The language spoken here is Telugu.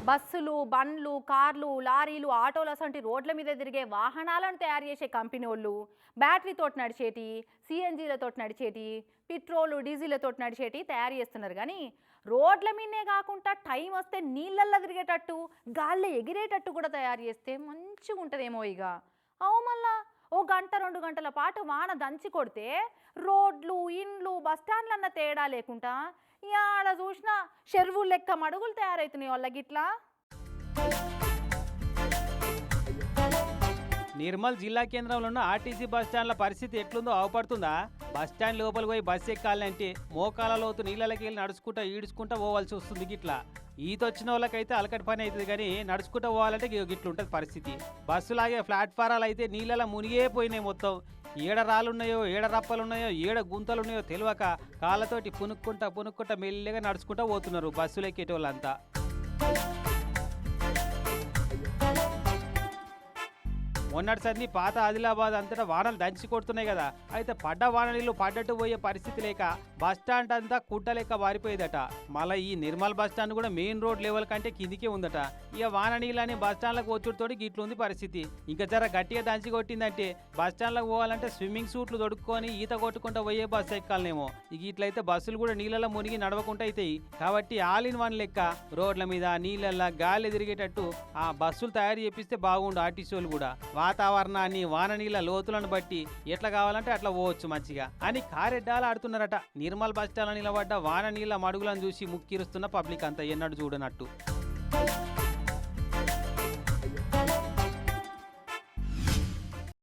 బస్సులు, బండ్లు, కార్లు, లారీలు, ఆటోలు అసంటి రోడ్ల మీద తిరిగే వాహనాలను తయారు చేసే కంపెనీలు బ్యాటరీతోటి నడిచేటి, సీఎన్జీలతోటి నడిచేటి, పెట్రోలు, డీజిల్లతోటి నడిచేటి తయారు చేస్తున్నారు. కానీ రోడ్ల మీదనే కాకుండా టైం వస్తే నీళ్ళల్లో తిరిగేటట్టు, గాల్లో ఎగిరేటట్టు కూడా తయారు చేస్తే మంచిగా ఉంటుందేమో. ఇక అవు మళ్ళా ఓ గంట 2 గంటల పాటు వాన దంచి కొడితే రోడ్లు, ఇండ్లు, బస్టాండ్లన్న తేడా లేకుండా ఆడ చూసినా చెరువులు లెక్క మడుగులు తయారవుతున్నాయి వాళ్ళ గిట్లా. నిర్మల్ జిల్లా కేంద్రంలో ఉన్న ఆర్టీసీ బస్టాండ్ల పరిస్థితి ఎట్లుందో అవపడుతుందా? బస్టాండ్ లోపలికి పోయి బస్సు ఎక్కాలంటే మోకాల లోతు నీళ్ళకి వెళ్ళి నడుచుకుంటా ఈడ్చుకుంటా పోవాల్సి వస్తుంది. గిట్లా ఈత వచ్చిన వాళ్ళకైతే అలకటి పని అవుతుంది, కానీ నడుచుకుంటూ పోవాలంటే గిట్లుంటుంది పరిస్థితి. బస్సులాగే ప్లాట్ఫారాలు అయితే నీళ్ళలో మునిగే పోయినాయి మొత్తం. ఏడ రాళ్ళున్నాయో, ఏడ రప్పలున్నాయో, ఏడ గుంతలున్నాయో తెలియక కాళ్ళతోటి పునుక్కుంటా మెల్లిగా నడుచుకుంటూ పోతున్నారు బస్సులు ఎక్కేటోళ్ళంతా. మొన్నటిసరిని పాత ఆదిలాబాద్ అంతటా వానలు దంచి కొడుతున్నాయి కదా. అయితే పడ్డ వాన నీళ్ళు పడ్డట్టు పోయే పరిస్థితి లేక బస్టాండ్ అంతా కుంట లెక్క వారిపోయేదట. మళ్ళీ ఈ నిర్మల్ బస్టాండ్ కూడా మెయిన్ రోడ్ లెవెల్ కంటే కిందికే ఉందట. ఇక వాన నీళ్ళని బస్టాండ్లకు వచ్చుడుతోటి గిట్లుంది పరిస్థితి. ఇంకా జర గట్టిగా దంచి కొట్టిందంటే బస్టాండ్లకు పోవాలంటే స్విమ్మింగ్ సూట్లు తొడుక్కొని ఈత కొట్టుకుంటూ పోయే బస్సు ఎక్కాలనేమో. ఇక ఇట్లయితే బస్సులు కూడా నీళ్ళలో మునిగి నడవకుండా అవుతాయి. కాబట్టి ఆల్ ఇన్ వన్ లెక్క రోడ్ల మీద నీళ్ళల్లో గాలి తిరిగేటట్టు ఆ బస్సులు తయారు చేపిస్తే బాగుండు. ఆర్టీసీ వాళ్ళు కూడా వాతావరణాన్ని, వాన నీళ్ళ లోతులను బట్టి ఎట్లా కావాలంటే అట్లా పోవచ్చు మంచిగా అని కారెడ్డాలు ఆడుతున్నారట. నిర్మల్ బస్టాండ్లో నిలబడ్డ వాన నీళ్ళ మడుగులను చూసి ముక్కిరుస్తున్న పబ్లిక్ అంతా ఎన్నడూ చూడనట్టు.